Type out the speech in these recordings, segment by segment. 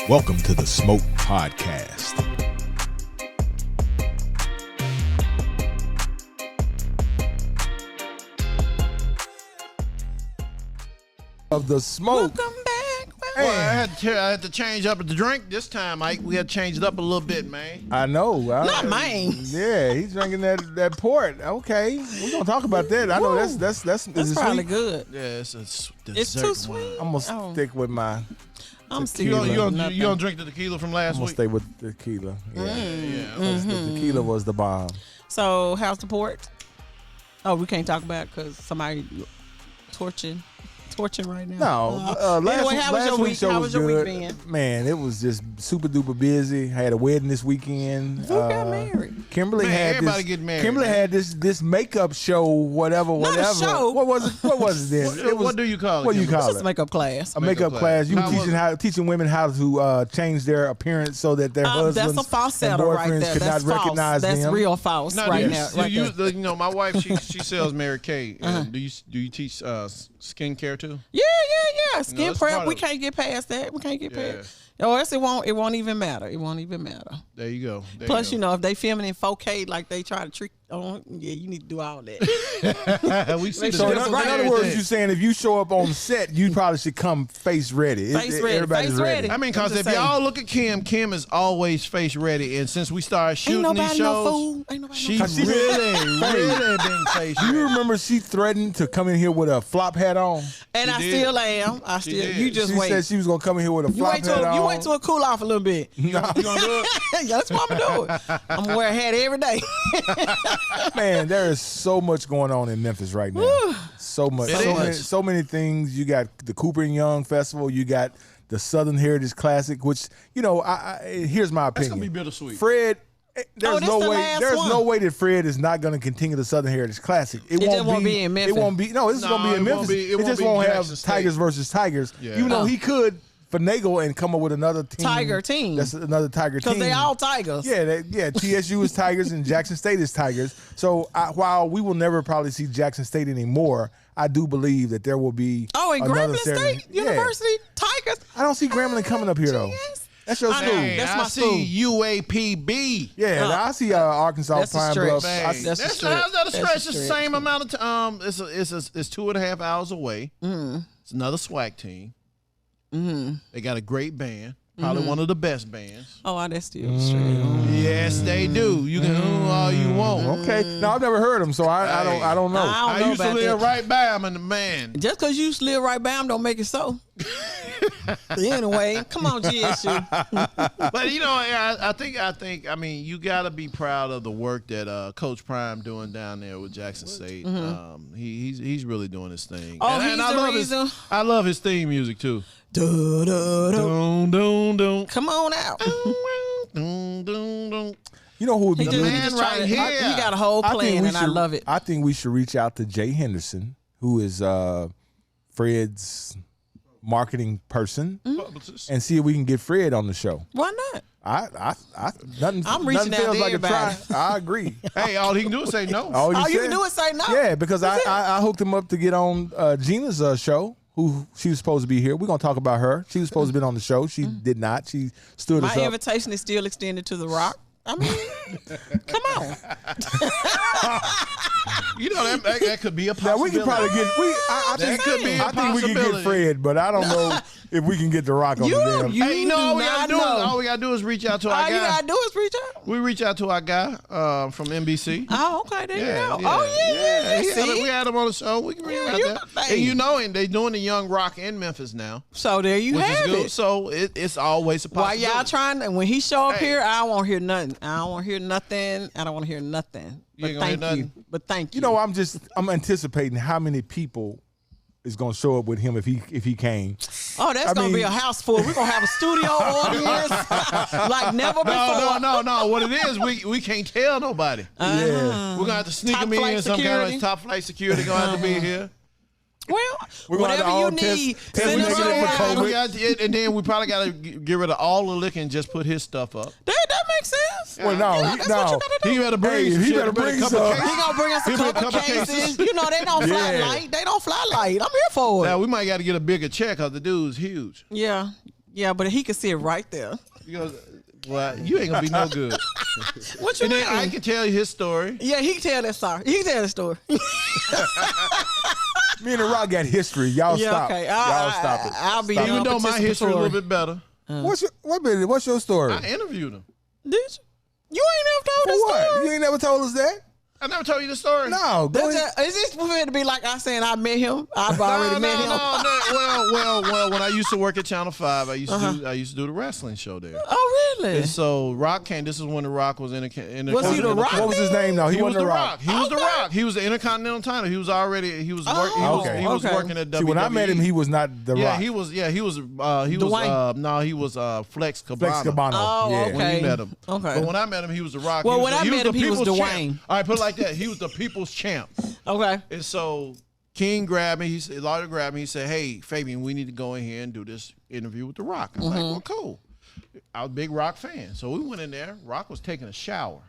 Welcome to the Smoke Podcast. Of the smoke. Welcome back. Well, I had to change up the drink this time, Mike. We had to change it up a little bit, man. I know. Not mine. Yeah, he's drinking that port. Okay, we're gonna talk about that. I know that's probably sweet? Good. Yeah, it's a dessert It's too sweet. I'm gonna stick with my. I'm tequila. sticking You don't drink the tequila from last I'm gonna week? stay with the tequila. Yeah, Yeah. The tequila was the bomb. So how's the port? Oh, we can't talk about it because somebody torching right now. No, Anyway, how was your week? show How was your week good. been? Man, it was just super duper busy. I had a wedding this weekend. Who got married? Kimberly Man, had everybody this. get married, Kimberly man. had this makeup show, whatever. a show. What was it then? It was, What do you call it? What do you Kimberly? call It's just it? a makeup class. A makeup class. You How was teaching women how to change their appearance so that their husbands That's a falsetto and right boyfriends there. could That's not false. recognize That's them. real false Now, right do now. you, Right there. you know, my wife, she sells Mary Kay. Do you teach skincare too? Yeah. Skin that's prep. part We of it. can't get past that. We can't get Yeah. past. Or else it won't even matter. It won't even matter. There you go. Plus, you know, if they filming in 4K like they try to trick on, yeah, you need to do all that. we see Make the sure So in it's difference in other everything. words, you're saying if you show up on set, you probably should come face ready. Face ready, Everybody's face ready. I mean, because I'm if just y'all look at Kim is always face ready. And since we started shooting Ain't these nobody no shows, fool. Ain't nobody no she's fool. really been face Do you ready. remember she threatened to come in here with a flop hat on? And She I did. still am. She did. You just She wait. said she was gonna come in here with a You flop wait hat till on. you wait till it cool off a little bit. You gonna do it? Yeah, that's what I'm gonna do it. I'm gonna wear a hat every day. Man, there is so much going on in Memphis right now. So much. It is. So many things. You got the Cooper and Young Festival. You got the Southern Heritage Classic, which, you know, here's my That's opinion. gonna be bittersweet. Fred, there's this no the way. last There's one. no way that Fred is not going to continue the Southern Heritage Classic. It just won't be in Memphis. It won't be. No, this is No, going to be in it won't Memphis. be- it It won't just be won't have Jackson State. Tigers versus Tigers. Yeah. Even though he could finagle and come up with another team. Tiger team. That's another Tiger team. Because they all tigers. Yeah, TSU is Tigers and Jackson State is Tigers. So while we will never probably see Jackson State anymore, I do believe that there will be Oh, and another Grambling ceremony. State University Tigers. I don't see Grambling coming up here though. Yes. That's your I school. know. Hey, That's I my see UAPB. Yeah, I see Arkansas That's a Pine stretch. Bluff. Man, I- That's a that's stretch. how's that a That's a stretch? It's the stretch. same amount of it's 2.5 hours away. It's another SWAC team. They got a great band, probably one of the best bands. Oh, that's still straight. Yes, they do. You can all you want. Okay. No, I've never heard them, so I don't know. I don't know I used to about live that. right by them, and the man. Just because you used to live right by them don't make it so. Anyway, come on, GSU. But you know, I think. I mean, you got to be proud of the work that Coach Prime doing down there with Jackson State. He's really doing his thing. Oh, and he's I the love reason. I love his theme music too. Dun, dun, dun. Dun, dun, dun. Come on out. Dun, dun, dun. You know who would be He good? just man trying right to, here. he got a whole plan, and I love it. I think we should reach out to Jay Henderson, who is Fred's marketing person, Publicist. and see if we can get Fred on the show. Why not? Nothing. I'm reaching nothing out feels to like a try. everybody. I agree. Hey, all he can do is say no. All All you said- can do is say no. Yeah, because That's it. I hooked him up to get on Gina's show. Who she was supposed to be here. We're gonna talk about her. She was supposed to be on the show. She did not. She stood My us up. invitation is still extended to The Rock. I mean, come on. You know that could be a Now possibility. we can probably get. I That think could be a I think we can get possibility. Fred, but I don't know if we can get the Rock on the damn. You Hey, you know do all we not gotta do is know. all we gotta do is reach out to our All you guy. gotta do is reach out. We reach out to our guy from NBC. Oh, okay, there you go. Oh, yeah. He had See? we had him on the show. We can reach Yeah, out you there. know, And hey. you know, and they doing the Young Rock in Memphis now, So there you which is have good. it. So it's always a While possibility. y'all trying, and when he show up Hey. here, I won't hear nothing. I don't want to hear nothing. I don't want to hear nothing. You But ain't gonna thank hear you. nothing? But thank you. You know, I'm anticipating how many people is gonna show up with him if he came. Oh, that's I gonna be mean- a house full. We're gonna have a studio audience like never before. No. What it is, we can't tell nobody. Yeah. We're gonna have to sneak Top him in. flight Some kind security. of top flight security gonna have to be here. Well, We're gonna have whatever to you all test- need, test send us negative your for wine. COVID. And then we probably gotta get rid of all the liquor and just put his stuff up. That makes sense. Well, no, Yeah, that's what you gotta do. He better bring. Hey, some he shit. better bring couple some. cases. He gonna bring us a He bring couple a couple cases. cases. You know they don't fly Yeah. light. They don't fly light. I'm here for it. Now we might got to get a bigger check because the dude's huge. Yeah. Yeah, but he could see it right there. He goes, well, you ain't gonna be no good. What you And mean? then I can tell you his story. Yeah, he can tell that story. He can tell the story. Me and The Rock got history. Y'all stop. Okay. Y'all stop it. I'll be Even though my history is a little bit better. What's your story? I interviewed him. Did you? You ain't never told For this what? story. You ain't never told us that? I never told you the story. No. Go ahead. Is this prepared to be like I saying I met him? I've already met him. No. Well, when I used to work at Channel 5, I used to do the wrestling show there. Oh, really? And so Rock came. This is when The Rock was in a Was he The Rock? What was his name? No, He was The Rock. He was Okay. The Rock. He was the Intercontinental title. He was working. He was Okay. working at WWE. See, when I met him, he was not The Rock. He was Dwayne. he was Flex Cabana. Flex Cabana. Oh, yeah. okay. When you met him. Okay. But when I met him, he was The Rock. Well, when I met him, the he was people's Dwayne. champ. All right, put it like that. He was the people's champ. Okay. And so King grabbed me. Lawyer grabbed me. He said, "Hey, Fabian, we need to go in here and do this interview with The Rock." I'm like, "Well, cool." I was a big Rock fan, so we went in there. Rock was taking a shower.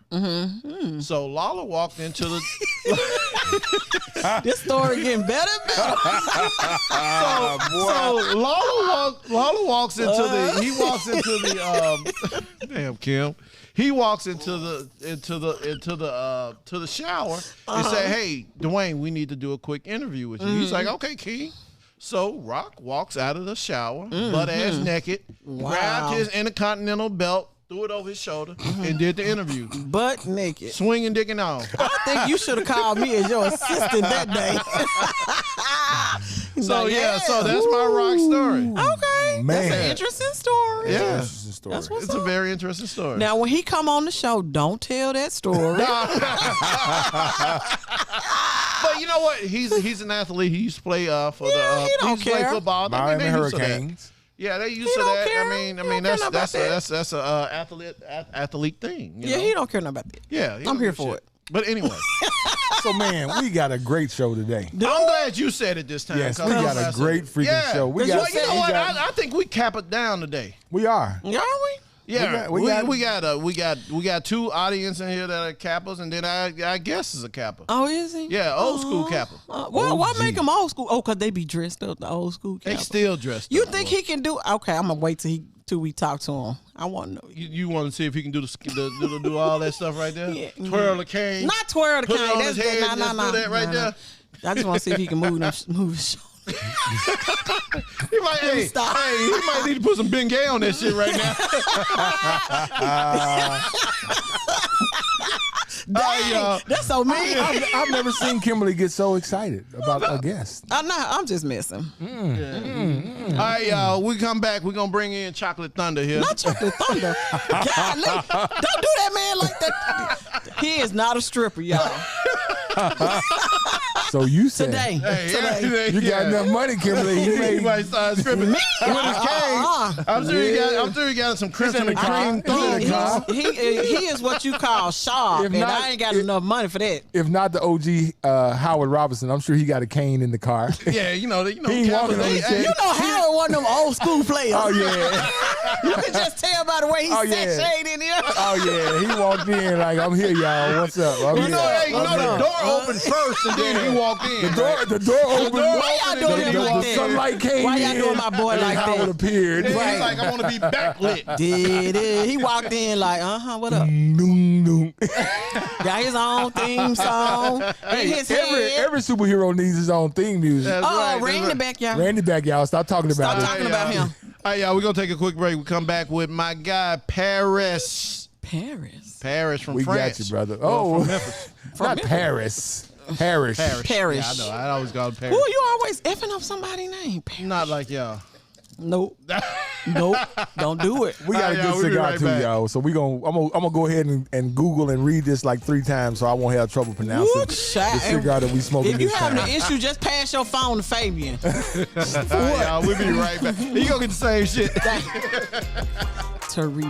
So Lawler walked into the. This story getting better and better. So Lawler walks into the. He walks into the. Damn, Kim. He walks into the shower and say, "Hey, Dwayne, we need to do a quick interview with you." He's like, "Okay, King." So Rock walks out of the shower, butt ass naked, grabbed his Intercontinental belt, threw it over his shoulder, and did the interview. Butt naked. Swinging, dick, and all. I think you should have called me as your assistant that day. So that's my Rock story. Okay. Man. That's an interesting story. Yeah. Interesting story. That's what's It's a very interesting story. Now, when he come on the show, don't tell that story. But you know what? He's an athlete. He used to play for the. he don't used to play care. football. Miami they used to that. Hurricanes. Yeah, they used He to don't that. care. I He mean, don't care about that. that's a athlete thing. You Yeah, know? he don't care nothing about that. Yeah, he I'm don't here give for shit. But anyway, So, man, we got a great show today. I'm glad you said it this time. Yes, we 'cause got a great freaking show. We Well, got, you know we what? got- I think we cap it down today. we are. Yeah, are we? Yeah, We we got two audience in here that are Kappas, and then I guess is a Kappa. Oh, is he? Yeah, old school Kappa. Well, why make him old school? Oh, because they be dressed up, the old school They Kappa. still dressed. You up, think boy. he can do? Okay, I'm gonna wait till we talk to him. I want to know. You want to see if he can do do all that stuff right there? Yeah. Twirl the cane. Not twirl the Put cane. it on That's his head good. and No, just no, do that right no, there. I just want to see if he can move his shoulders. He might, hey, Stop. he might need to put some Bengay on that shit right now. Dang, that's so mean. I've never seen Kimberly get so excited about a guest. I'm just messing. All right, y'all. We come back. We're gonna bring in Chocolate Thunder here. Not Chocolate Thunder. Golly, don't do that man like that. He is not a stripper, y'all. So you said Today. Hey, you got enough money, Kimberly. You He made might start stripping with his cane. I'm sure he got some crimson and cream Thunder. thunder. Huh? He is what you call sharp, If and not- I ain't got enough money for that. if not the OG Howard Robinson, I'm sure he got a cane in the car. Yeah, you know, He ain't walking on his hey, head. You know Howard one of them old school players. Oh yeah, You can just tell by the way he Oh, set yeah. shade in here. oh yeah. He walked in like, "I'm here, y'all. What's up?" I'm You here. know, hey, I'm the here. door opened first, and then he walked in. The door opened. Why y'all doing him like the that? sunlight came Why in. y'all doing my boy and like Howard that? appeared. He's Right. like, I want to be backlit. He walked in like, what up? Noom, noom. Got his own theme song in his head. Every superhero needs his own theme music. That's Oh, right, Ray in the that's back, y'all. Randy back, y'all. Stop talking about Stop it. talking about him. All right, y'all, we're going to take a quick break. We come back with my guy, Paris. Paris. From We France. got you, brother. Well, Oh, from Memphis. not Paris. Parrish. Parrish. Yeah, I know. I always call it Paris. Ooh, you always effing up somebody's name. Parrish. Not like y'all. Nope. Nope. Don't do it. We got a All right, good y'all, we'll be cigar right too, back. y'all. So I'm gonna go ahead and Google and read this like 3 times, so I won't have trouble pronouncing Woo, the child. cigar that we smoking If you this having time. an issue, just pass your phone to Fabian. All right, y'all, we'll be right back. You gonna get the same shit. Terrible.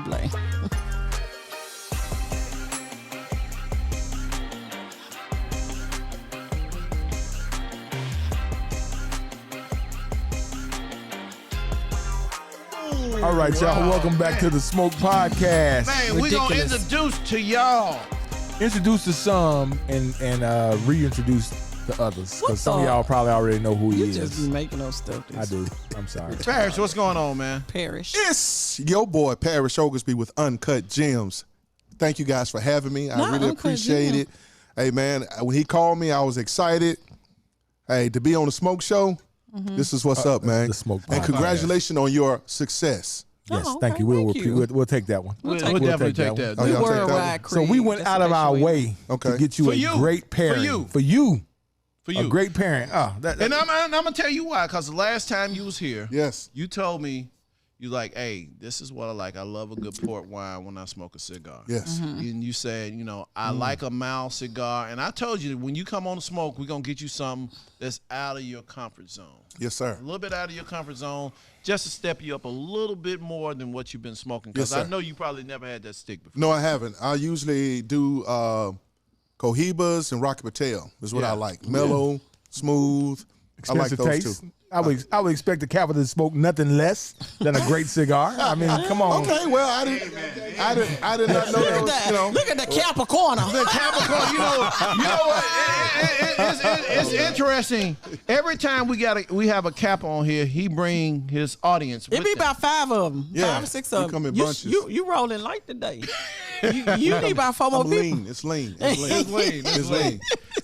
All right, y'all. Welcome back to the Smoke Podcast. Man, we gonna Ridiculous. introduce to y'all. Introduce to some and reintroduce the others, because some of y'all probably already know who he You just is. be making up stuff. I do. I'm sorry. Parrish, what's going on, man? Parrish. It's your boy Parrish Oglesby with Uncut Gems. Thank you guys for having me. I really appreciate it. Hey man, when he called me, I was excited. Hey, to be on the Smoke Show, this is what's up, man. The Smoke and Podcast. congratulations on your success. Yes, Oh, thank okay, you. thank you. We'll take that one. We'll definitely take that. Oh, We y'all take that worldwide one? So we went out of our way to get you For a you. great pairing. For you. A great pairing. Oh, And I'm gonna tell you why. Because the last time you was here, Yes. you told me, you like, hey, this is what I like. I love a good port wine when I smoke a cigar. Yes. And you said, I like a mild cigar. And I told you that when you come on the smoke, we're gonna get you something that's out of your comfort zone. Yes, sir. A little bit out of your comfort zone, just to step you up a little bit more than what you've been smoking. Because Yes, I sir. know you probably never had that stick before. No, I haven't. I usually do Cohibas and Rocky Patel. Is what I like. Mellow, smooth. I like expensive those taste. two. I would expect the capital to smoke nothing less than a great cigar. I mean, come on. Okay, well, I did not know that was, Look at the Capricorn. The Capricorn, you know what? It's interesting. Every time we have a Cap on here, he bring his audience. It be about 5 of them. Yeah, 5 or 6 we of them. come in You, bunches. you rolling light today. you need about 4 more I'm people. lean. It's lean. It's lean. It's lean. It's lean.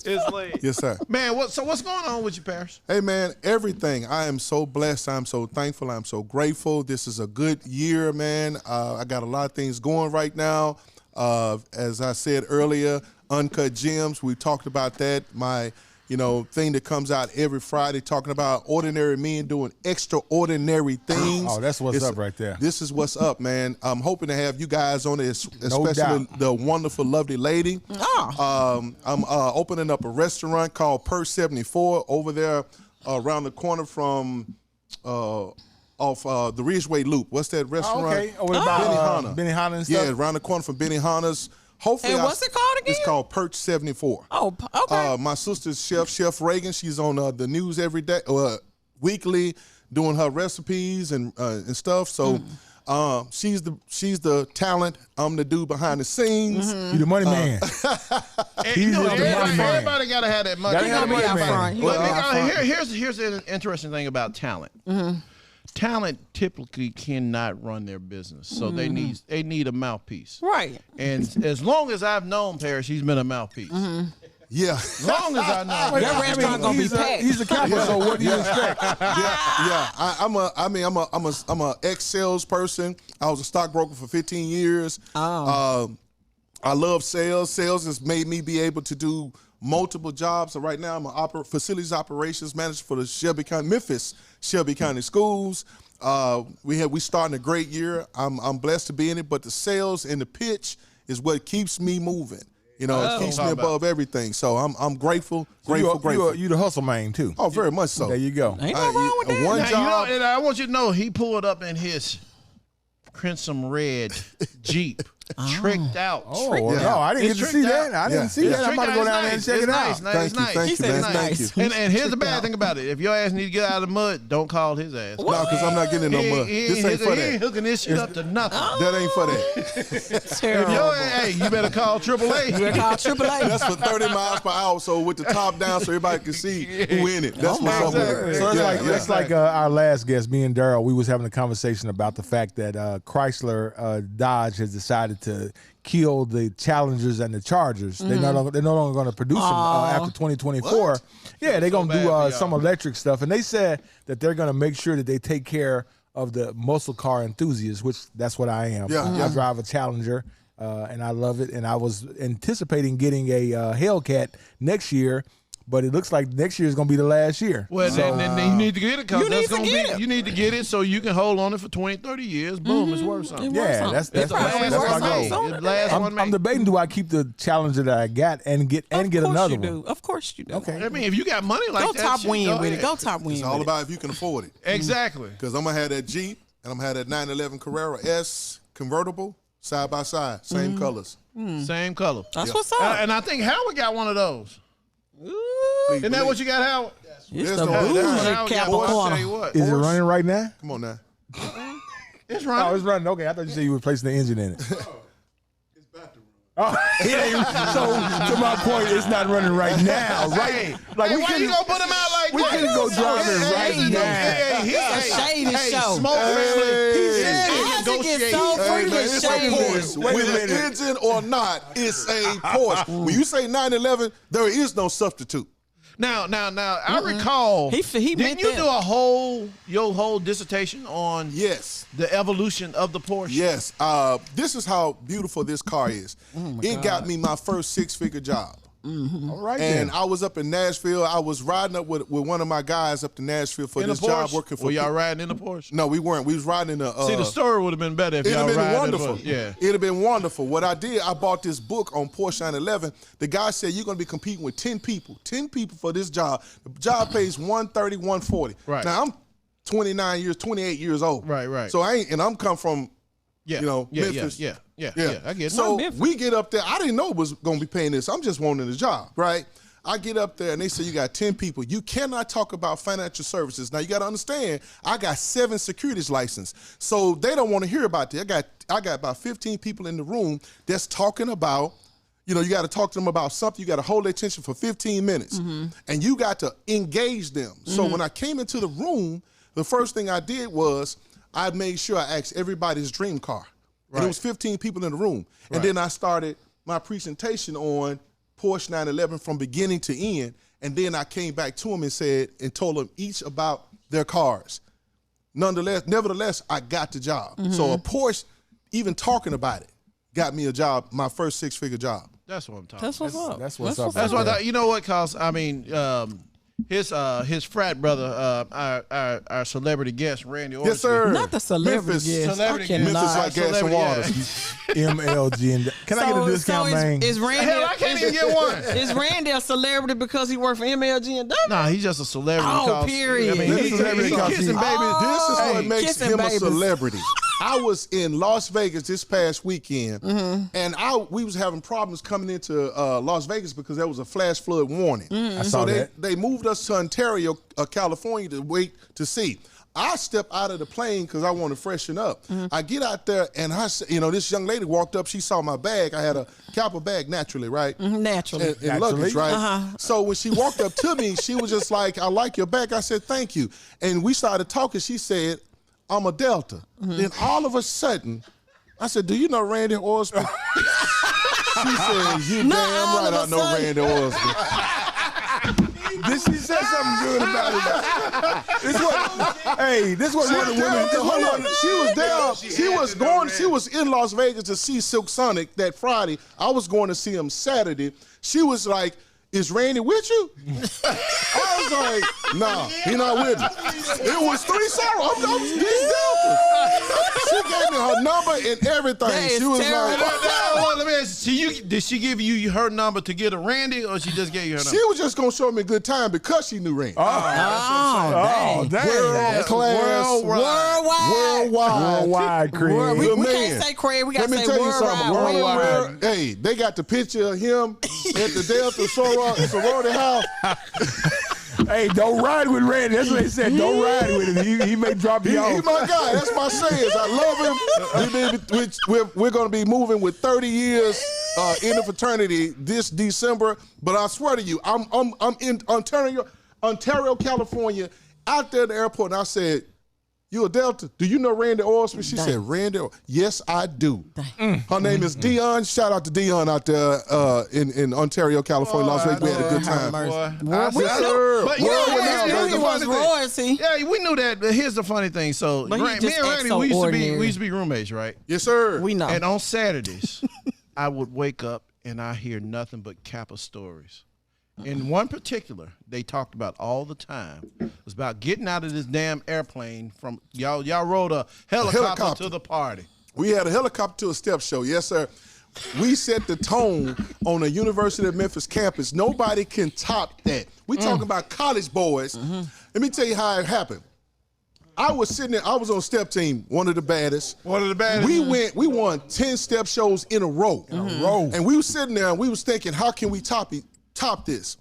It's late. Yes, sir. Man, so what's going on with you, Parrish? Hey, man, everything. I am so blessed. I'm so thankful. I'm so grateful. This is a good year, man. I got a lot of things going right now. As I said earlier, Uncut Gems, we talked about that. My, thing that comes out every Friday talking about ordinary men doing extraordinary things. Oh, that's what's up right there. This is what's up, man. I'm hoping to have you guys on it, especially doubt. the wonderful, lovely lady. Oh. I'm opening up a restaurant called Parrish 74 over there around the corner from off the Ridgeway Loop. What's that restaurant? Okay. What about Benihana and stuff? Yeah, around the corner from Benihana's. Hopefully, And what's it called again? It's called Parrish 74. Oh, okay. My sister's Chef Reagan. She's on the news every day, weekly, doing her recipes and stuff. So she's the talent. I'm the dude behind the scenes. You the money man. Everybody got to have that money. Gotta have the money out man. front. Here's an interesting thing about talent. Talent typically cannot run their business, so they need a mouthpiece. Right. And as long as I've known Parrish, he's been a mouthpiece. Yeah. As long as I know. That restaurant gonna be packed. He's a capital, so what do you expect? Yeah. I'm a ex-salesperson. I was a stockbroker for 15 years. I love sales. Sales has made me be able to do multiple jobs. So right now I'm a facilities operations manager for the Memphis Shelby County Schools. We starting a great year. I'm blessed to be in it, but the sales and the pitch is what keeps me moving. It keeps me above everything. So I'm grateful. You the hustle man too. Oh, very much so. There you go. Ain't no wrong with that. One Now, job. and I want you to know he pulled up in his crimson red Jeep, tricked out. Oh, Yeah. no, I didn't It's get to see tricked that. out. I didn't see that. I'm about to go down there and check it out. Thank you, said man. nice. Thank you. And here's the bad thing about it: if your ass need to get out of the mud, don't call his ass. No, because I'm not getting in no mud. This ain't for He ain't that. hooking this shit up to nothing. That ain't for that. If Terrible. your hey, you better call AAA. You better call AAA. That's for 30 miles per hour, so with the top down, so everybody can see who in it. That's what's up with it. So Yeah, it's like our last guest, me and Daryl, we was having a conversation about the fact that Chrysler Dodge has decided to kill the Challengers and the Chargers. They're no longer going to produce them after 2024. What? Yeah, they're going to bad do for some y'all. electric stuff, and they said that they're going to make sure that they take care of the muscle car enthusiasts, which that's what I am. Yeah, I drive a Challenger, and I love it. And I was anticipating getting a Hellcat next year, but it looks like next year is going to be the last year. Well, then you need to get it because You that's need to going to get be. it. You need to get it so you can hold on it for 20, 30 years. Boom, it's worth something. Yeah, that's It's the my last goal. one made. It's the last one I'm made. debating, do I keep the Challenger that I got and get another one? Of course you do. Okay. I mean, if you got money like Go that, top shit, win go with it. ahead. Go top win It's with all it. about if you can afford it. Exactly. Because I'm going to have that Jeep, and I'm going to have that 911 Carrera S convertible, side by side, same colors. Same color. That's what's up. And I think Howard got one of those. Ooh, Isn't that what you got, Howard? it's There's the no- bougie Howard got one. I'll tell you Capricorn. what. Is it running right now? Come on now. It's Oh, running. it's running. Okay, I thought you said you were replacing the engine in it. It's about to run. So to my point, it's not running right now, right? Like we couldn't go put him out like we couldn't go driving right now. It's a shady show. Smoke family. It's a Porsche. With an engine or not, it's a Porsche. When you say 911, there is no substitute. Now, I recall. He didn't you do your whole dissertation on the evolution of the Porsche? Yes. This is how beautiful this car is. It got me my first 6-figure job. All right, and I was up in Nashville. I was riding up with one of my guys up to Nashville for this job working for. Were y'all riding in the Porsche? No, we weren't. We was riding in the. See, the story would have been better if y'all riding wonderful. It'd have been wonderful. What I did, I bought this book on Porsche 911. The guy said you're going to be competing with 10 people for this job. The job pays $130, $140. Right. Now I'm 28 years old. Right. So I'm come from. Memphis. Yeah, I get it. So we get up there. I didn't know it was going to be paying this. I'm just wanting a job, right? I get up there, and they say, you got 10 people. You cannot talk about financial services. Now, you got to understand, I got 7 securities licenses. So they don't want to hear about that. I got about 15 people in the room that's talking about, you got to talk to them about something. You got to hold their attention for 15 minutes. And you got to engage them. So when I came into the room, the first thing I did was I made sure I asked everybody's dream car. And there was 15 people in the room. And then I started my presentation on Porsche 911 from beginning to end. And then I came back to them and told them each about their cars. Nevertheless, I got the job. So a Porsche, even talking about it, got me a job, my first 6-figure job. That's what I'm talking about. That's what's up. That's what's up. That's what you know what, cause I mean, his frat brother, our celebrity guest, Randy Oglesby. Yes, sir. Not the celebrity Memphis. guest. Memphis like gas and water. MLG. Can I get a discount, man? Is Randy? Hell, I can't even get one. Is Randy a celebrity because he worked for MLG and W? Nah, he's just a celebrity. Period. I mean, he's kissing babies. This is what makes him a celebrity. I was in Las Vegas this past weekend, and we was having problems coming into Las Vegas because there was a flash flood warning. I saw that. They moved us to Ontario, California to wait to see. I stepped out of the plane because I want to freshen up. I get out there, and this young lady walked up. She saw my bag. I had a Kappa bag, naturally, right? Naturally. And luggage, right? So when she walked up to me, she was just like, I like your bag. I said, thank you. And we started talking. She said, I'm a Delta. Then all of a sudden, I said, do you know Randy Oglesby? She said, you damn right I know Randy Oglesby. Did she say something good about it? This was one of the women. She was there. She was in Las Vegas to see Silk Sonic that Friday. I was going to see him Saturday. She was like, is Randy with you? I was like, nah, he not with me. It was 3 sorrow. He's Delta. She gave me her number and everything. She was like, let me ask you, did she give you her number to get a Randy, or she just gave you her number? She was just going to show me a good time because she knew Randy. Dang. Worldwide, Craig. We can't say Craig. We got to say worldwide. Hey, they got the picture of him at the Delta sorority house. Hey, don't ride with Randy. That's what they said. Don't ride with him. He may drop you off. He's my guy. That's my sayings. I love him. We're going to be moving with 30 years in the fraternity this December. But I swear to you, I'm in Ontario, California, out there at the airport, and I said, you a Delta? Do you know Randy Oglesby? She said, Randy? Yes, I do. Her name is Dion. Shout out to Dion out there in Ontario, California. Last week we had a good time. He was royalty. Yeah, we knew that. But here's the funny thing. So me and Randy, we used to be roommates, right? Yes, sir. We know. And on Saturdays, I would wake up and I hear nothing but Kappa stories. In one particular, they talked about all the time. It was about getting out of this damn airplane from y'all rode a helicopter to the party. We had a helicopter to a step show. Yes, sir. We set the tone on the University of Memphis campus. Nobody can top that. We talking about college boys. Let me tell you how it happened. I was sitting there. I was on step team, one of the baddest. We won 10 step shows in a row. And we were sitting there and we was thinking, how can we top this?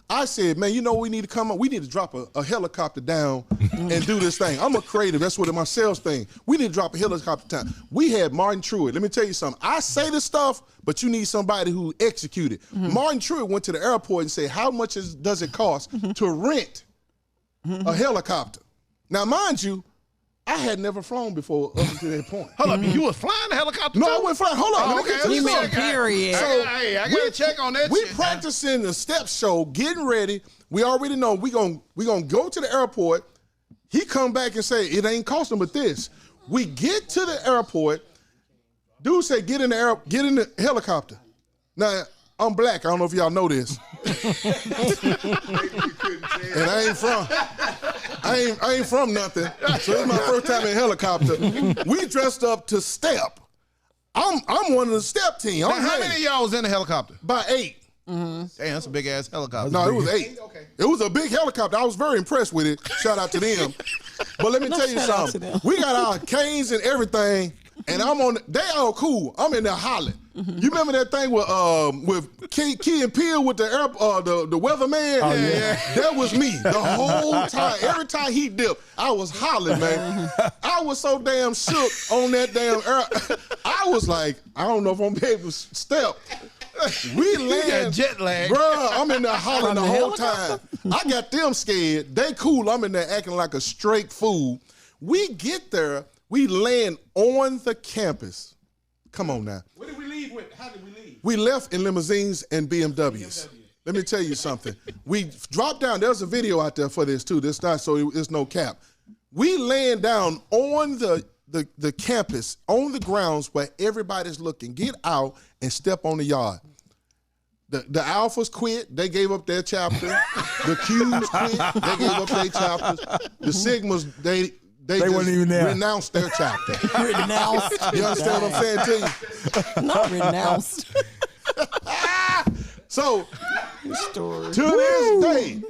I said, man, you know what we need to come up? We need to drop a helicopter down and do this thing. I'm a creative. That's what my sales thing. We need to drop a helicopter down. We had Martin Truitt. Let me tell you something. I say this stuff, but you need somebody who execute it. Martin Truitt went to the airport and said, how much does it cost to rent a helicopter? Now, mind you, I had never flown before up to that point. Hold up, you was flying a helicopter? No, I wasn't flying. Hold on. Okay, You mean period. So, I got to check on that We shit. practicing the step show, getting ready. We already know we gonna go to the airport. He come back and say, it ain't costing but this. We get to the airport. Dude say, get in the helicopter. Now, I'm black. I don't know if y'all know this. And I ain't from nothing. So it's my first time in a helicopter. We dressed up to step. I'm one of the step team. Now, how many of y'all was in the helicopter? By 8. Damn, that's a big ass helicopter. No, it was 8. Okay. It was a big helicopter. I was very impressed with it. Shout out to them. But let me tell you something. We got our canes and everything, and they all cool. I'm in there hollering. You remember that thing with Key and Peele with the weatherman? Oh, yeah. That was me the whole time. Every time he dipped, I was hollering, man. I was so damn shook on that damn air. I was like, I don't know if I'm gonna be able to step. We land, jet lag. Bruh, I'm in there hollering the whole time. I got them scared. They cool. I'm in there acting like a straight fool. We get there. We land on the campus. Come on now. Where did we leave with? How did we leave? We left in limousines and BMWs. Let me tell you something. We dropped down. There's a video out there for this too. This not so it's no cap. We land down on the campus, on the grounds where everybody's looking. Get out and step on the yard. The Alphas quit. They gave up their chapter. The Qs quit. They gave up their chapters. The Sigmas, they just weren't even there. renounced their chapter. Renounced. You understand what I'm saying to you? Not renounced. So, Story. to this day,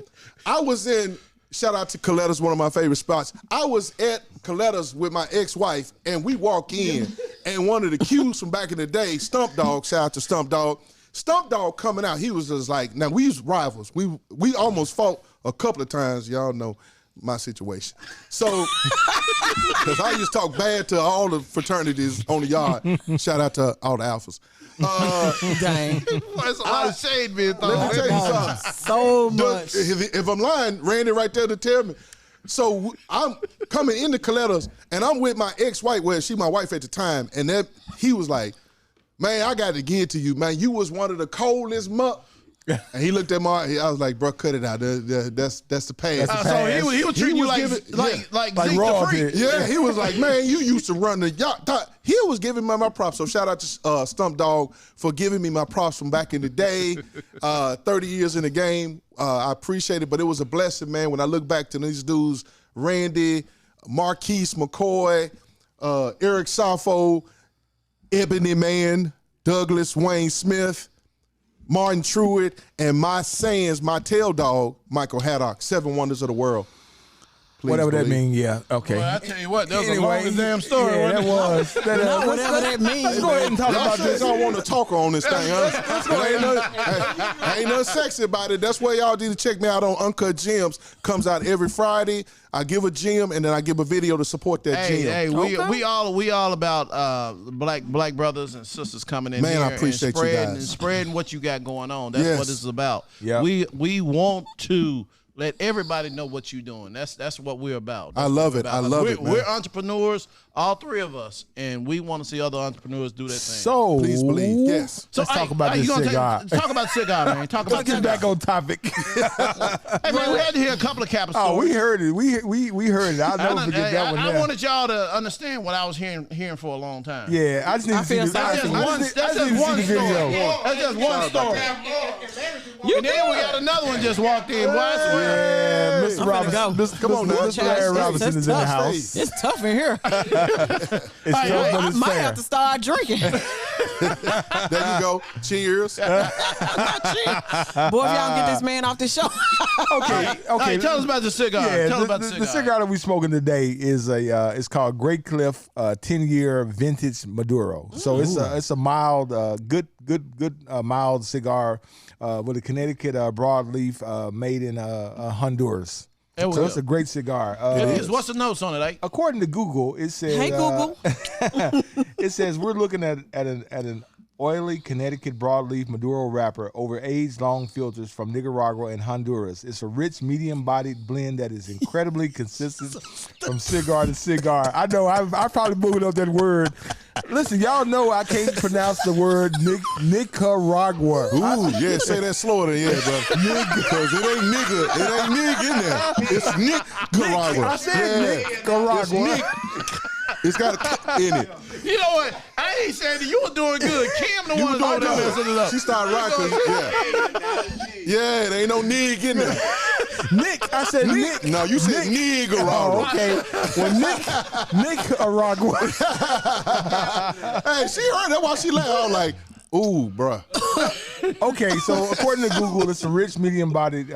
I was in, shout out to Coletta's, one of my favorite spots. I was at Coletta's with my ex-wife, and we walk in, and one of the Qs from back in the day, Stump Dog, shout out to Stump Dog coming out, he was just like, now we was rivals. We almost fought a couple of times, y'all know my situation. So, because I used to talk bad to all the fraternities on the yard. Shout out to all the Alphas. Dang. That's a lot of shade being thrown. Let me tell you something. So much. If I'm lying, Randy right there to tell me. So I'm coming into Coletta's, and I'm with my ex-wife, well, she my wife at the time, and he was like, man, I got to give it to you, man. You was one of the coldest And he looked at I was like, bro, cut it out. That's the past. So he was treating you like Zeke the Raw Freak. did. Yeah, he was like, man, you used to run the yacht. He was giving me my props. So shout out to Stump Dog for giving me my props from back in the day. 30 years in the game. I appreciate it, but it was a blessing, man. When I look back to these dudes, Randy, Marquise McCoy, Eric Saffo, Ebony Man, Douglas Wayne Smith, Martin Truitt, and my sayings, my tail dog, Michael Haddock, 7 Wonders of the World. Please Whatever believe. that means, yeah. Okay. Well, I tell you what, that was the longest damn story. Yeah, wasn't that it? was. Whatever that means. Let's go ahead and talk Y'all about sure this. y'all want to talk on this thing, huh? Ain't nothing sexy about it. That's why y'all need to check me out on Uncut Gems. Comes out every Friday. I give a gem and then I give a video to support that gem. Hey, we all about black brothers and sisters coming in Man, here I appreciate and you spreading, guys. and spreading what you got going on. That's Yes. what it's about. Yeah. We want to let everybody know what you're doing. That's what we're about. I love it. I love it, man. We're entrepreneurs, all three of us, and we want to see other entrepreneurs do that thing. So, Please believe. Yes. Let's talk about this cigar. Talk about cigar, man. Talk about Let's get cigar. back on topic. Hey, man, we had to hear a couple of Kappa stories. Oh, we heard it. We heard it. I'll never forget that one. I there. wanted y'all to understand what I was hearing for a long time. Yeah, I just need to see feel the sorry for you. That's I just just need one to see the story. video. That's just one story. And then we got another one just walked in. Boy, I swear. Yeah, Mr. I'm Robinson. finna go. Come on now. Mr. Larry Robinson That's is in the tough. house. It's tough in here. It's tough, but I it's might fair. have to start drinking. There you go. Cheers. Boy, if y'all get this man off the show. Okay. Hey, tell us about the cigar. Yeah, Tell us about the cigar. The cigar that we smoking today is it's called Great Cliff 10-year vintage Maduro. So it's a mild, good mild cigar with a Connecticut broadleaf made in Honduras. So it's a great cigar. What's the notes on it? Like? According to Google, it says. Hey, Google. It says we're looking at an oily Connecticut broadleaf Maduro wrapper over age-long filters from Nicaragua and Honduras. It's a rich, medium-bodied blend that is incredibly consistent from cigar to cigar. I know I probably moved up that word. Listen, y'all know I can't pronounce the word Nicaragua. Ooh, yeah, say that slower than bro. Because it ain't nigga. It ain't nig in there. It's Nicaragua. I said Nicaragua. It's Nick. It's got a in it. You know what? I ain't saying that you were doing good. Kim the one that's messing it up. She started rocking. Yeah, there ain't no nig in there. Nick, I said Nick. No, you said Nicaragua. Oh, okay. Well, Nicaragua. Hey, she heard that while she laughed. I was like, ooh, bruh. Okay, so according to Google, it's a rich, medium-bodied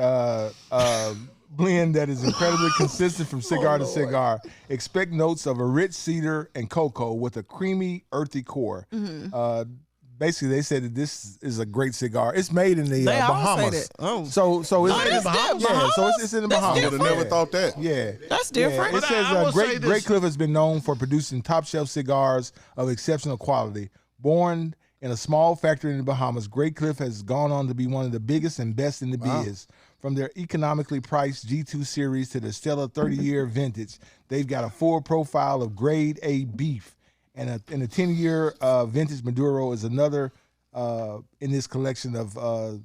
blend that is incredibly consistent from cigar to cigar. Expect notes of a rich cedar and cocoa with a creamy, earthy core. Basically, they said that this is a great cigar. It's made in the Bahamas. So it's in the Bahamas. Yeah, so it's in the Bahamas. I would have never thought that. Yeah, that's different. Yeah. It says Great Cliff has been known for producing top-shelf cigars of exceptional quality. Born in a small factory in the Bahamas, Great Cliff has gone on to be one of the biggest and best in the biz. From their economically priced G2 series to their stellar 30-year vintage, they've got a full profile of grade A beef. And a 10-year vintage Maduro is another in this collection of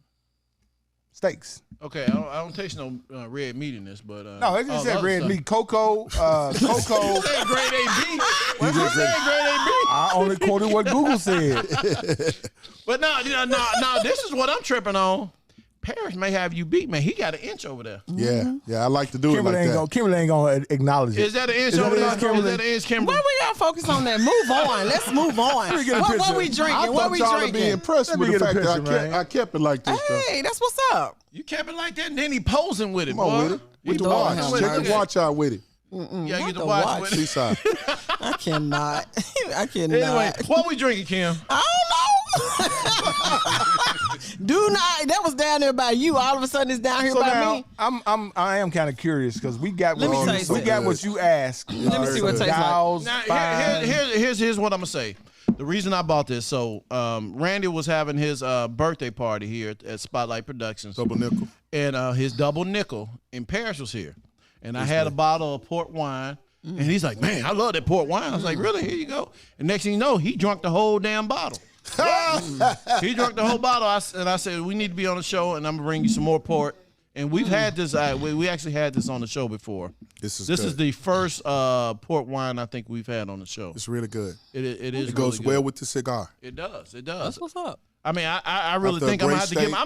steaks. Okay, I don't taste no red meat in this, but no, it just said red meat. Cocoa. You said grade A beef. What you said grade A beef? I only quoted what Google said. But no, this is what I'm tripping on. Parrish may have you beat, man. He got an inch over there. Yeah, I like to do it like that. Kimberly ain't gonna acknowledge it. Is that an inch over there? Is that an inch, Kimberly? Why we gotta focus on that? Move on. Let's move on. What we drinking? I What we thought y'all to be drinking? impressed with the fact that I kept it like this. Hey, that's what's up. You kept it like that, and then he posing with it, Come on with it. With the watch. Check the watch out with it. Yeah, get the watch with it. Seaside. I cannot. Anyway, what we drinking, Kim? I don't know. Do not. That was down there by you. All of a sudden, it's down here by me. I am kind of curious because we got what you asked. Let me see what it tastes like. Now, here's what I'm gonna say. The reason I bought this, so Randy was having his birthday party here at Spotlight Productions. Double nickel. And his double nickel, and Parrish was here. And I had a bottle of port wine. And he's like, man, I love that port wine. I was like, really? Here you go. And next thing you know, he drunk the whole damn bottle. He drank the whole bottle, and I said, we need to be on the show, and I'm going to bring you some more port. And we've had this, we actually had this on the show before. This is the first port wine I think we've had on the show. It's really good. It goes really well with the cigar. It does. That's what's up. I mean, I really think I'm gonna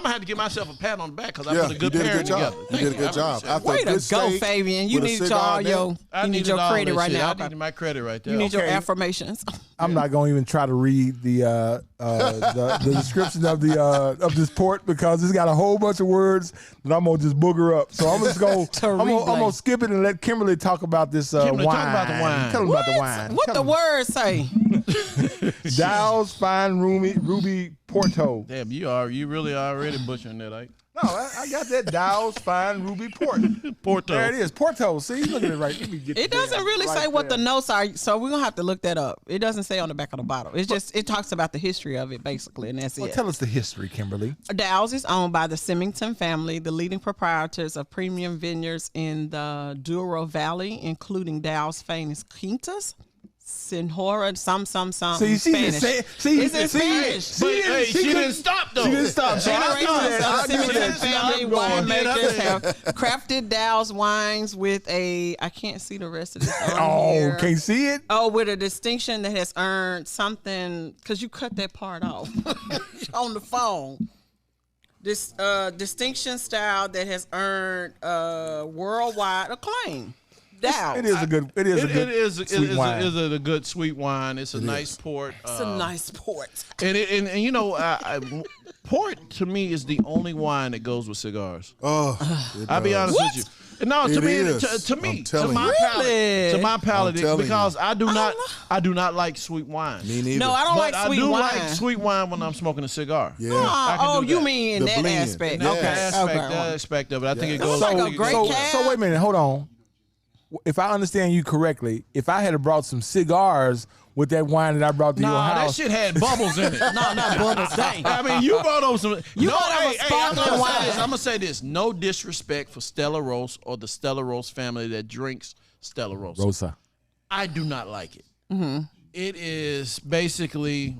have to give myself a pat on the back because I put a good pairing together. You did a good job. Way to go, Fabian. You need your credit right now. I need my credit right there. You need your affirmations. I'm not gonna even try to read the description of this port because it's got a whole bunch of words that I'm gonna just booger up. So I'm just gonna skip it and let Kimberly talk about this Kimberly, wine. talk about the wine. Tell them about the wine. What the words say? Dow's Fine Ruby Porto. Damn, you really already butchering that, Ike. No, I got that Dow's Fine Ruby Porto. There it is, Porto. See, look at it right. Let me get it doesn't really say what the notes are, so we're gonna have to look that up. It doesn't say on the back of the bottle. It's just it talks about the history of it basically, and that's it. Tell us the history, Kimberly. Dow's is owned by the Symington family, the leading proprietors of premium vineyards in the Douro Valley, including Dow's famous Quintas, Senhora, some. See, she Spanish. It's in Spanish. But she didn't stop though. She didn't stop. Generations of Symington family winemakers have crafted Dow's wines with I can't see the rest of this on here. Can't see it? Oh, with a distinction that has earned something, because you cut that part off on the phone. This distinction style that has earned worldwide acclaim. Dow. It is a good. It is a good sweet wine. It is a good sweet wine. It's a nice port. It's a nice port. And you know, port to me is the only wine that goes with cigars. Oh, I'll be honest with you. No, to me, to my palate, because I do not like sweet wine. Me neither. No, I don't like sweet wine. I do like sweet wine when I'm smoking a cigar. Yeah. Oh, you mean in that aspect? Yes. Okay. That aspect of it. I think it goes. Like a great So wait a minute, hold on. If I understand you correctly, if I had brought some cigars with that wine that I brought to your house, that shit had bubbles in it. No, not bubbles. Dang. I mean, you brought over some. Sparkling wine. I'm gonna say this. No disrespect for Stella Rosa or the Stella Rosa family that drinks Stella Rosa. Rosa. I do not like it. Mm-hmm. It is basically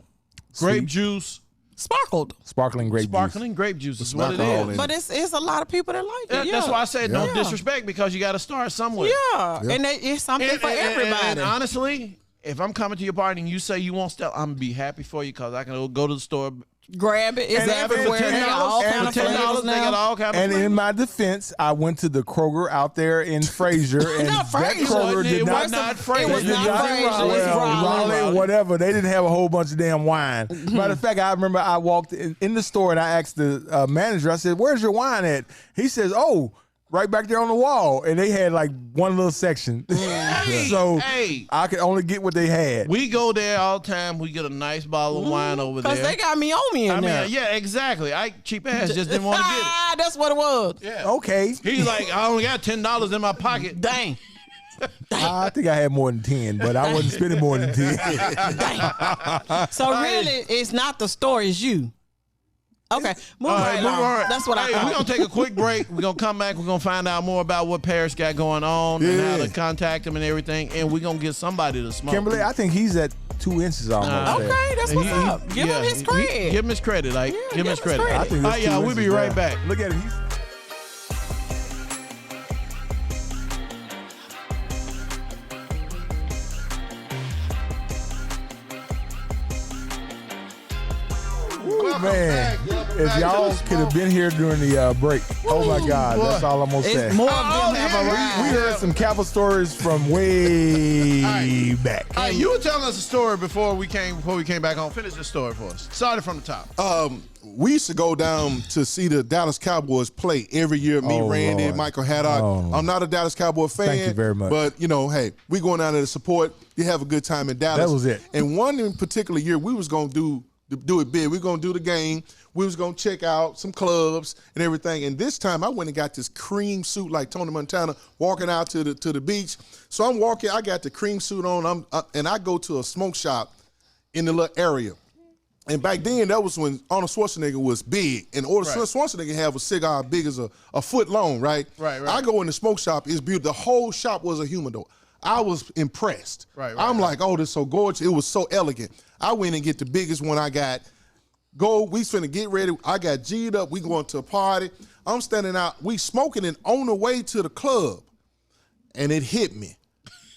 grape juice. Sparkling grape juice is what it is. But it's a lot of people that like it. Yeah. That's why I said no disrespect, because you got to start somewhere. Yeah. And it's something for everybody. And honestly, if I'm coming to your party and you say you want Stella, I'm going to be happy for you, because I can go to the store, grab it. It's everywhere. They got all kind of flavors. They got all kind of flavors. And in my defense, I went to the Kroger out there in Fraser, and that Kroger did not. It was not Fraser. It was Raleigh, whatever. They didn't have a whole bunch of damn wine. Matter of fact, I remember I walked in the store and I asked the manager. I said, "Where's your wine at?" He says, "Oh, right back there on the wall," and they had like one little section. So I could only get what they had. We go there all the time. We get a nice bottle of wine over there. Because they got me in there. Yeah, exactly. Cheap ass just didn't want to get it. That's what it was. Yeah. Okay. He's like, I only got $10 in my pocket. Dang. I think I had more than 10, but I wasn't spending more than 10. Dang. So really, it's not the store, it's you. Okay, move right along. That's what I thought. We're going to take a quick break. We're going to come back. We're going to find out more about what Parrish got going on and how to contact him and everything. And we're going to get somebody to smoke. Kimberly, I think he's at 2 inches almost. Okay, that's what's up. Give him his credit. Give him his credit. Give him his credit. I think that's y'all, we'll be right back. Look at it. Man, if y'all could have been here during the break, oh my God, that's all I'm gonna say. More of them have arrived. We heard some Kappa stories from way back. All right, you were telling us a story before we came back home. Finish the story for us. Started from the top. We used to go down to see the Dallas Cowboys play every year. Me, Randy, and Michael Haddock. I'm not a Dallas Cowboy fan. Thank you very much. But, hey, we going down there to support. You have a good time in Dallas. That was it. And one in particular year, we was going to do it big. We were going to do the game. We was going to check out some clubs and everything. And this time I went and got this cream suit like Tony Montana, walking out to the beach. So I'm walking. I got the cream suit on. And I go to a smoke shop in the little area. And back then, that was when Arnold Schwarzenegger was big. And Schwarzenegger have a cigar big as a foot long, right? Right. I go in the smoke shop. It's beautiful. The whole shop was a humidor. I was impressed. I'm like, oh, this is so gorgeous. It was so elegant. I went and get the biggest one I got. We finna get ready. I got G'd up. We going to a party. I'm standing out. We smoking and on the way to the club. And it hit me.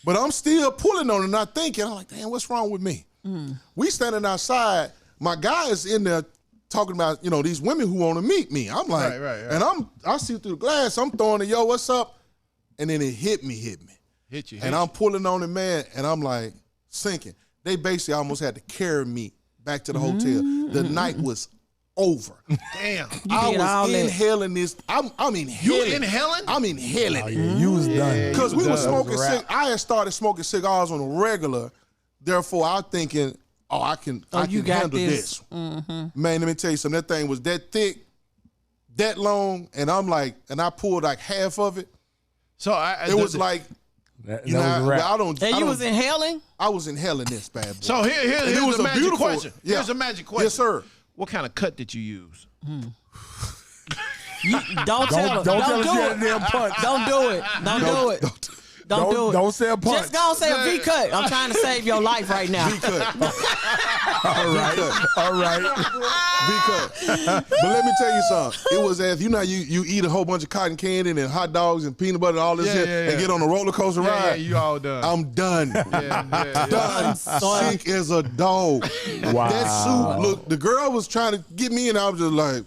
But I'm still pulling on it, not thinking. I'm like, damn, what's wrong with me? We standing outside. My guy is in there talking about, these women who want to meet me. I'm like, and I see through the glass. I'm throwing it, yo, what's up? And then it hit me. Hit you. I'm pulling on it, man, and I'm like sinking. They basically almost had to carry me back to the hotel. The night was over. Damn. I was inhaling this. I'm inhaling. You inhaling? I'm inhaling. Oh, yeah, you was done. Because we were smoking I had started smoking cigars on a regular. Therefore, I was thinking, I can handle this. Man, let me tell you something. That thing was that thick, that long, and I'm like, and I pulled like half of it. So it was like, you was inhaling? I was inhaling this bad boy. So here's a magic question. Yeah. Here's a magic question. Yes, sir. What kind of cut did you use? Don't tell us. Don't do it. Don't do it. Don't do it. Don't do it. Don't say a punch. Just go and say a V cut. I'm trying to save your life right now. V cut. All right. V cut. But let me tell you something. It was as you eat a whole bunch of cotton candy and hot dogs and peanut butter and all this shit and get on a roller coaster ride. Yeah, you all done. I'm done. Done. Sick as a dog. Wow. That suit, look, the girl was trying to get me and I was just like,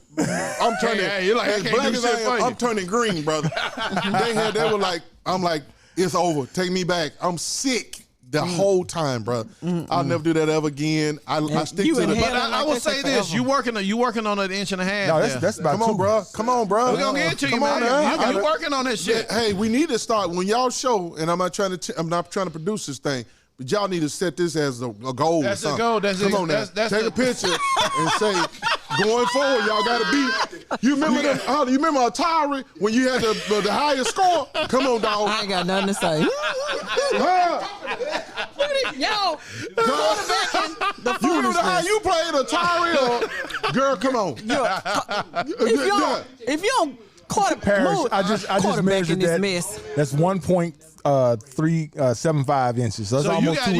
I'm turning, you're like, as black as I am, I'm turning green, brother. They were like, I'm like, It's over. Take me back. I'm sick the whole time, bro. I'll never do that ever again. I stick to the. But I will say this: you working on an inch and a half. No, that's about Come on, bro. Come on, bro. We're gonna get to you, Come on, man. You working on this shit. Hey, we need to start when y'all show, and I'm not trying to produce this thing. But y'all need to set this as a goal. That's or a goal. That's Come on now. Take a picture and say, going forward, y'all got to be. You remember you remember Atari when you had the highest score? Come on, dog. I ain't got nothing to say. Yo, You remember how you played Atari? Or, girl, come on. if you don't Parrish, I just measured that. That's 1.375 inches. So that's almost 2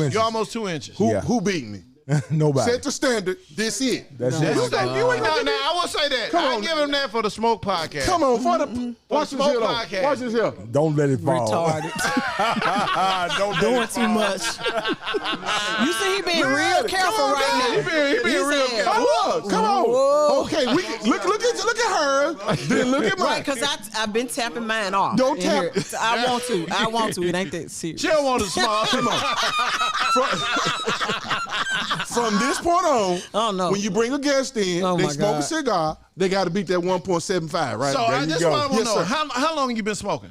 inches. You're almost 2 inches. Who beat me? Nobody. Set the standard. This it. That's it. You ain't now. I will say that. I give him that for the Smoke Podcast. Come on, for the watch this here. Though. Watch this here. Don't let it fall. Retarded. Don't doing too much. You see, he being real careful right now. He being real careful. Come on. Whoa. Okay, look at her. Then look at mine. Right, because I've been tapping mine off. Don't tap. I want to. It ain't that serious. She don't want to small. Come on. From this point on, when you bring a guest in, they smoke a cigar, they got to beat that 1.75, right? So I just want to know, how long have you been smoking?